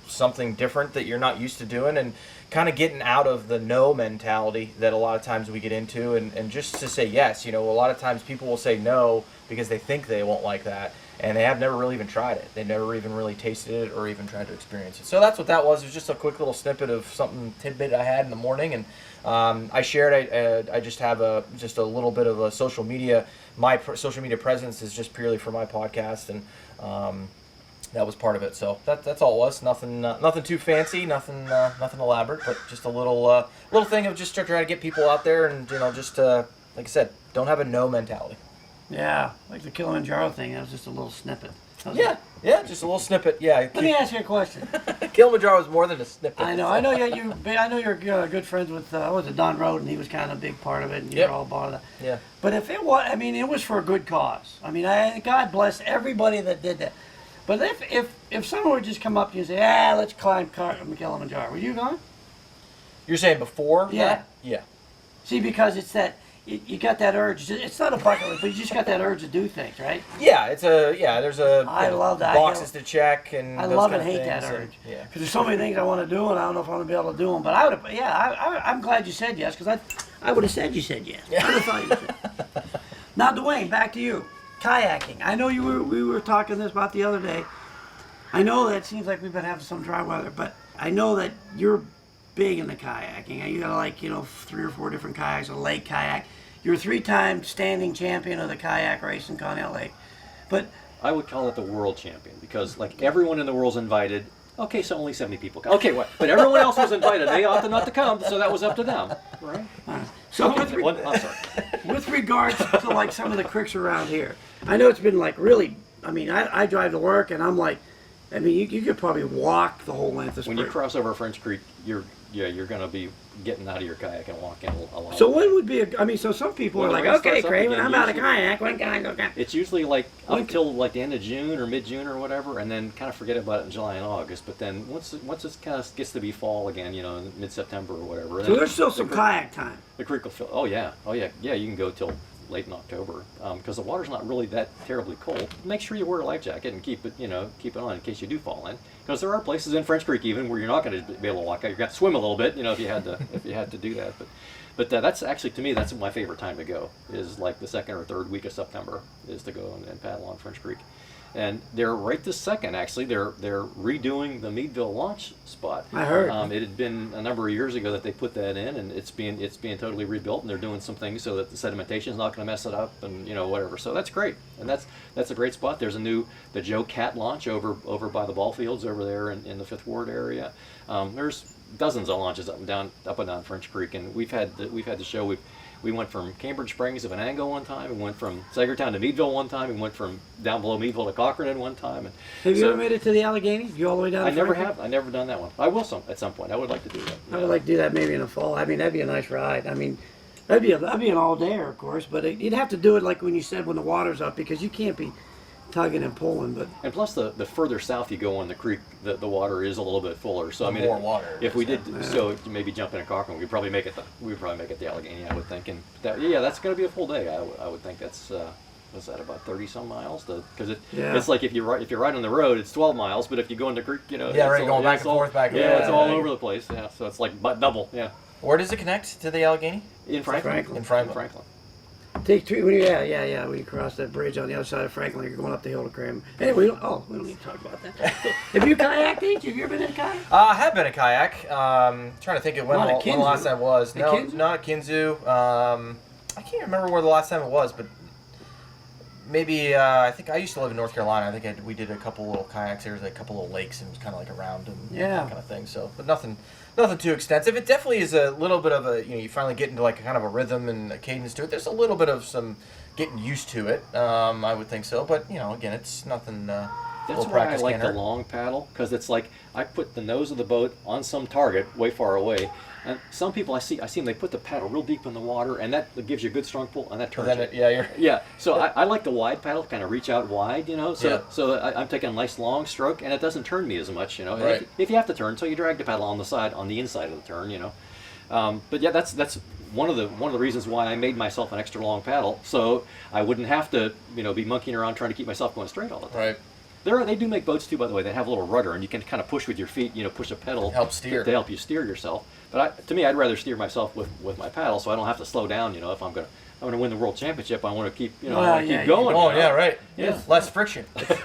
something different that you're not used to doing, and kind of getting out of the no mentality that a lot of times we get into, and just to say yes. A lot of times people will say no because they think they won't like that, and they have never really even tried it. They never even really tasted it or even tried to experience it. So that's what that was. It was just a quick little snippet of something tidbit I had in the morning, and I shared. I just have a little bit of a social media. My social media presence is just purely for my podcast, and that was part of it. So that's all it was. Nothing too fancy, nothing elaborate, but just a little thing of just to try to get people out there, and just like I said, don't have a no mentality.
Yeah, like the Kilimanjaro thing. That was just a little snippet.
Yeah, just a little snippet. Yeah.
Let me ask you a question.
Kilimanjaro is more than a snippet.
I know you're good friends with was it Don Roden? He was kind of a big part of it, and you're all part of that.
Yeah.
But if it was, it was for a good cause. God bless everybody that did that. But if someone would just come up to you and say, let's climb Kilimanjaro, would you go?
You're saying before?
Yeah.
That? Yeah.
See, because it's that you got that urge. It's not a bucket list, but you just got that urge to do things, right?
Yeah, there's
I love that.
boxes to check, and
I
those
love
kind
and
of
hate that
things,
urge.
Yeah.
Because there's so many things I want to do, and I don't know if I'm going to be able to do them. But I'm glad you said yes, because I would have said you said yes. I would have thought you said. Now, Duane, back to you. Kayaking. I know we were talking this about the other day. I know that it seems like we've been having some dry weather, but I know that you're big into kayaking. You got 3 or 4 different kayaks, a lake kayak. You're a 3-time standing champion of the kayak race in Conneaut Lake. But
I would call it the world champion because everyone in the world's invited. Okay, so only 70 people come. Okay, what? But everyone else was invited. They opted not to come, so that was up to them, right?
so
I'm sorry.
with regards to some of the creeks around here, I know it's been really. I drive to work and I'm I mean, you could probably walk the whole length of
When
Spring.
you cross over French Creek, you're going to be getting out of your kayak and walking a lot.
So when would be I mean, so some people
When
are
the
like,
race
okay,
starts up
Craven,
again,
I'm out of
usually-
kayak. When can I go kayak?
It's usually like up
When-
until like the end of June or mid-June or whatever, and then kind of forget about it in July and August. But then once it kind of gets to be fall again, in mid-September or whatever.
So
then
there's still some kayak time.
the creek will fill. Oh yeah. Yeah. You can go till late in October because the water's not really that terribly cold. Make sure you wear a life jacket and keep it on in case you do fall in. Because there are places in French Creek even where you're not going to be able to walk out. You're going to swim a little bit, if you had to do that. But that's actually, to me, that's my favorite time to go. Is like the second or third week of September is to go and paddle on French Creek. And they're right this second, actually. They're redoing the Meadville launch spot.
I heard.
It had been a number of years ago that they put that in, and it's being totally rebuilt. And they're doing some things so that the sedimentation is not going to mess it up, and whatever. So that's great, and that's a great spot. There's the Joe Cat launch over by the ball fields over there in the Fifth Ward area. There's dozens of launches up and down French Creek, and we've had the show. We went from Cambridge Springs to Venango one time. We went from Sagertown to Meadville one time. We went from down below Meadville to Cochrane one time. And
Have you ever made it to the Alleghenies? You all the way down?
I
to
never
Franklin?
have. I never done that one. I will at some point. I would like to do that.
I would like to do that maybe in the fall. I mean, that'd be a nice ride. I mean, that'd be an all-dayer, of course, but you'd have to do it like when you said when the water's up because you can't be tugging and pulling. But
And plus, the further south you go on the creek, the water is a little bit fuller. So I mean,
More water,
If we did
isn't
so, maybe jump in a Cochrane, we'd probably make it the Allegheny, I would think. And that's going to be a full day. I would think that's. Was that about 30 some miles? Because it's like if you're right on the road, it's 12 miles. But if you go in the creek,
Yeah, right, going back and forth, back and
Yeah,
forth.
it's all over the place. Yeah, so it's like double. Yeah,
Where does it connect to the Allegheny?
in Franklin.
Franklin.
In Franklin.
take three. When when you cross that bridge on the other side of Franklin, you're going up the hill to Craven. Anyway, we don't need to talk about that. Have you kayaked, H? Have you ever been in a kayak?
I have been a kayak. Trying to think of when
Not at
the last
Kinzu.
time was.
At
No,
Kinzu?
not at Kinzu. I can't remember where the last time it was, but maybe I think I used to live in North Carolina. I think we did a couple little kayaks. There was a couple little lakes and it was kind of like around and that kind of thing. So, but nothing too extensive. It definitely is a little bit of a you finally get into like a kind of a rhythm and a cadence to it. There's a little bit of some getting used to it. I would think so, but again, it's nothing.
That's why I like the long paddle, because it's like I put the nose of the boat on some target way far away, and some people I see them, they put the paddle real deep in the water, and that gives you a good strong pull, and that turns it.
Yeah.
So I like the wide paddle, kind of reach out wide, So I'm taking a nice long stroke, and it doesn't turn me as much,
Right.
If you have to turn, so you drag the paddle on the inside of the turn, But yeah, that's one of the reasons why I made myself an extra long paddle, so I wouldn't have to be monkeying around trying to keep myself going straight all the time.
Right.
They do make boats too, by the way. They have a little rudder, and you can kind of push with your feet. Push a pedal
Help steer.
to help you steer yourself. But to me, I'd rather steer myself with my paddle, so I don't have to slow down. If I'm gonna win the world championship, I want to keep keep going.
Oh yeah, right.
Yeah.
Less friction.
It's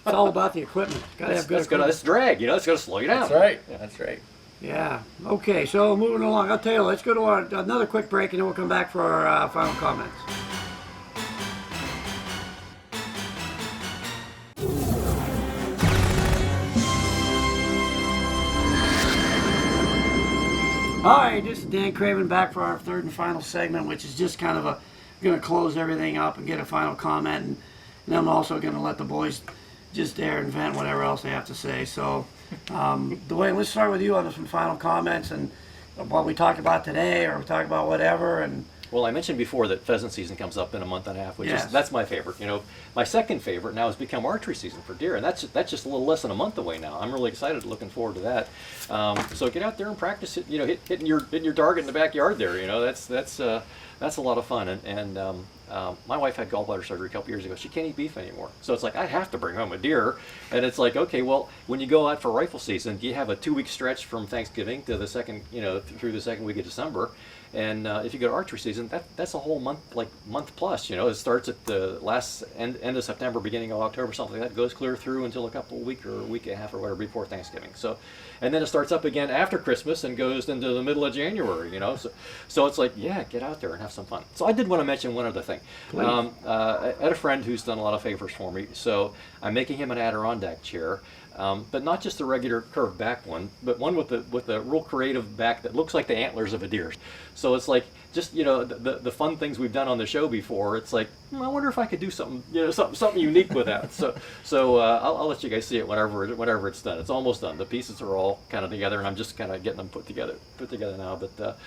all about the equipment. Got to have good
It's got
equipment.
this drag. It's got to slow you down.
That's right. That's right.
Yeah. Okay. So moving along, I'll tell you. Let's go to another quick break, and then we'll come back for our final comments. All right, this is Dan Craven back for our third and final segment, which is just kind of going to close everything up and get a final comment, and I'm also going to let the boys just dare and vent whatever else they have to say. So, Duane, let's start with you on some final comments and what we talked about today, or we talked about whatever. And
Well, I mentioned before that pheasant season comes up in a month and a half, which
Yes.
is that's my favorite. My second favorite now has become archery season for deer, and that's just a little less than a month away now. I'm really excited, looking forward to that. So get out there and practice it. Hitting your target in the backyard there. That's a lot of fun. And my wife had gallbladder surgery a couple years ago. She can't eat beef anymore, so it's like I have to bring home a deer. And it's like, okay, well, when you go out for rifle season, you have a 2-week stretch from Thanksgiving to the second, through the second week of December. And if you go to archery season, that's a whole month, month plus. It starts at the last end of September, beginning of October, something like that. Goes clear through until a week or a week and a half or whatever before Thanksgiving. So, and then it starts up again after Christmas and goes into the middle of January. So it's like, yeah, get out there and have some fun. So I did want to mention one other thing. I had a friend who's done a lot of favors for me. So I'm making him an Adirondack chair. but not just the regular curved back one, but one with a real creative back that looks like the antlers of a deer. So it's like just the fun things we've done on the show before. It's like I wonder if I could do something something unique with that. So I'll let you guys see it whenever it's done. It's almost done. The pieces are all kind of together, and I'm just kind of getting them put together now. But
that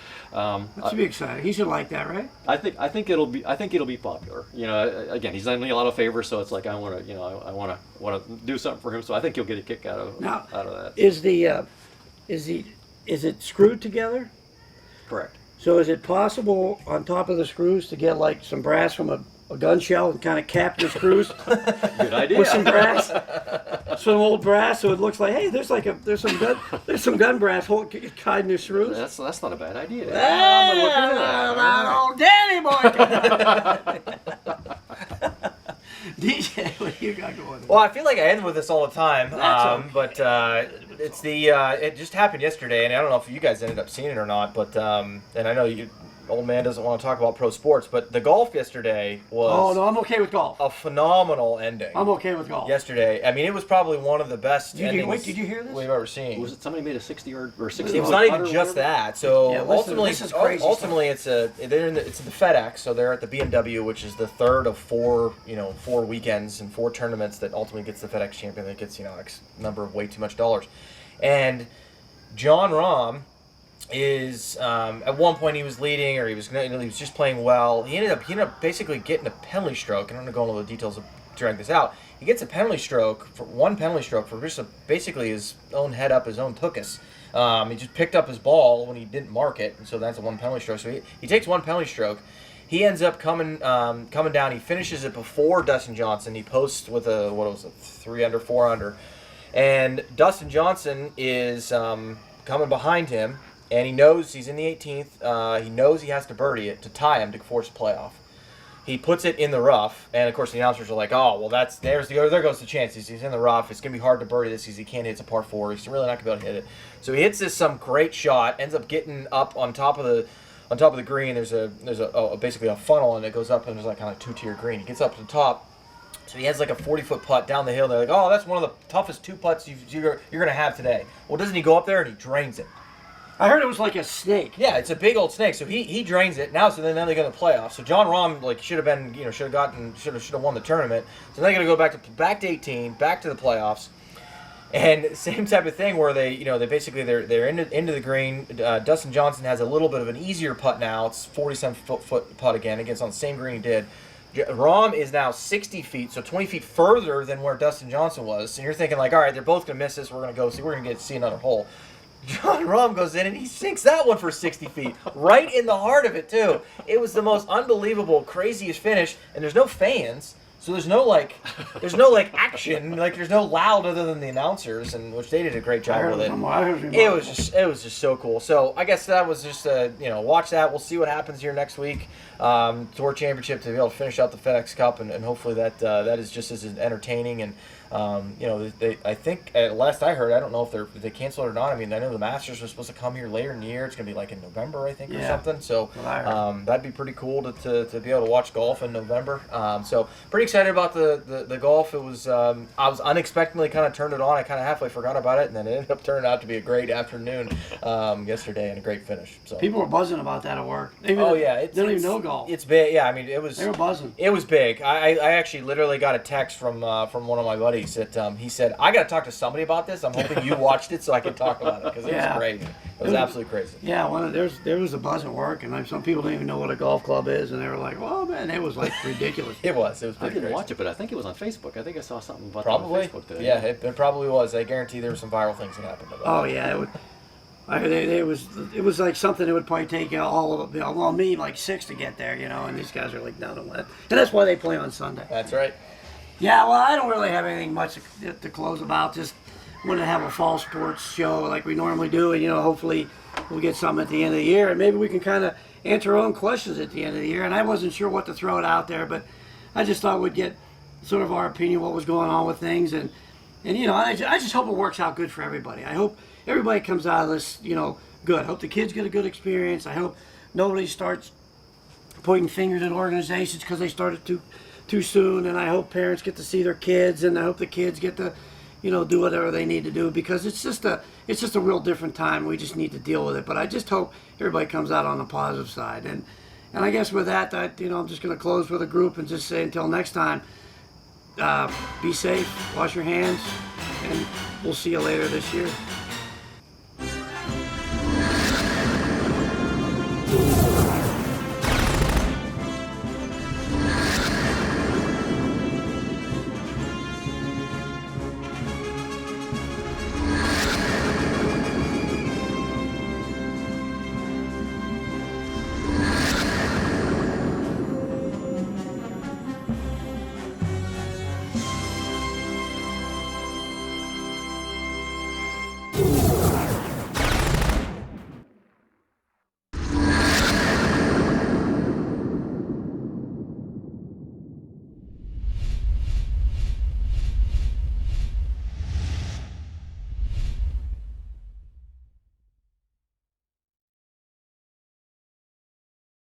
should be exciting. He should like that, right?
I think it'll be popular. Again, he's done me a lot of favors, so it's like I want to do something for him. So I think he'll get a kick out of that.
Is it screwed together?
Correct.
So is it possible on top of the screws to get like some brass from a gun shell and kind of cap the screws
Good idea.
with some brass, some old brass, so it looks like, hey, there's some gun brass hiding the screws.
That's not a bad idea.
Old Danny boy. DJ, what do you got going on?
Well, I feel like I end with this all the time,
That's okay.
but it's it just happened yesterday, and I don't know if you guys ended up seeing it or not, but and I know old man doesn't want to talk about pro sports, but the golf yesterday was
Oh no, I'm okay with golf.
a phenomenal ending.
I'm okay with golf.
Yesterday, I mean, it was probably one of the best endings
Did you hear this?
we've ever seen.
Was it somebody made a 60 yard or 60?
It's not even just that. So
Yeah, listen,
ultimately,
this is crazy
it's in the FedEx. So they're at the BMW, which is the third of four weekends and 4 tournaments that ultimately gets the FedEx champion. That gets X number of way too much dollars. And John Rahm is at one point he was leading, or he was just playing well. He ended up basically getting a penalty stroke. I'm not going to go into the details to drag this out. He gets a penalty stroke for just basically his own head up, his own tuchus. He just picked up his ball when he didn't mark it, and so that's a 1 penalty stroke. So he takes 1 penalty stroke. He ends up coming down. He finishes it before Dustin Johnson. He posts with a 3 under, 4 under, and Dustin Johnson is coming behind him. And he knows he's in the 18th. He knows he has to birdie it to tie him to force a playoff. He puts it in the rough, and of course the announcers are like, "Oh, well, there goes the chance. He's in the rough. It's gonna be hard to birdie this because he can't hit. It's a par 4. He's really not gonna be able to hit it." So he hits some great shot. Ends up getting up on top of the green. There's basically a funnel, and it goes up, and there's like kind of 2-tier green. He gets up to the top. So he has like a 40-foot putt down the hill. They're like, "Oh, that's one of the toughest 2 putts you're gonna have today." Well, doesn't he go up there and he drains it?
I heard it was like a snake.
Yeah, it's a big old snake. So he drains it now. So then they go to the playoffs. So John Rahm should have won the tournament. So then they got to go back to 18, back to the playoffs, and same type of thing where they're into the green. Dustin Johnson has a little bit of an easier putt now. It's 47-foot putt again against on the same green he did. Rahm is now 60 feet, so 20 feet further than where Dustin Johnson was. And you're thinking like, all right, they're both gonna miss this. We're gonna get to see another hole. John Rahm goes in and he sinks that one for 60 feet, right in the heart of it too. It was the most unbelievable, craziest finish, and there's no fans, so there's no action, there's no loud other than the announcers, and which they did a great job with it. It was just so cool. So I guess that was just watch that. We'll see what happens here next week. Tour Championship to be able to finish out the FedEx Cup, and hopefully that is just as entertaining. And I think at last I heard, I don't know if they canceled it or not. I mean, I know the Masters was supposed to come here later in the year. It's gonna be like in November, I think, or something. So that'd be pretty cool to be able to watch golf in November. So pretty excited about the golf. It was I was unexpectedly kind of turned it on. I kind of halfway forgot about it, and then it ended up turning out to be a great afternoon yesterday and a great finish. So
people were buzzing about that at work. They
don't
even know golf.
It's big. Yeah, I mean, they
were buzzing.
It was big. I actually literally got a text from one of my buddies that he said, "I got to talk to somebody about this. I'm hoping you watched it so I could talk about it because it was great. It was absolutely crazy."
Yeah, there was a buzz at work, and some people didn't even know what a golf club is, and they were like, "Oh man, it was like ridiculous."
It was.
I didn't watch it, but I think it was on Facebook. I think I saw something about
probably
it on Facebook today.
Yeah, it probably was. I guarantee there were some viral things that happened about it.
Yeah, it would. It was like something that would probably take me like 6 to get there, and these guys are like down to 1, and that's why they play on Sunday.
That's right.
Yeah, well, I don't really have anything much to close about. Just wanted to have a fall sports show like we normally do, and hopefully we'll get some at the end of the year, and maybe we can kind of answer our own questions at the end of the year. And I wasn't sure what to throw it out there, but I just thought we'd get sort of our opinion, what was going on with things, and I just hope it works out good for everybody. I hope everybody comes out of this, good. I hope the kids get a good experience. I hope nobody starts pointing fingers at organizations because they started too soon, and I hope parents get to see their kids, and I hope the kids get to do whatever they need to do, because it's just a real different time. We just need to deal with it. But I just hope everybody comes out on the positive side. And I guess with that, I'm just going to close with a group and just say until next time, be safe, wash your hands, and we'll see you later this year.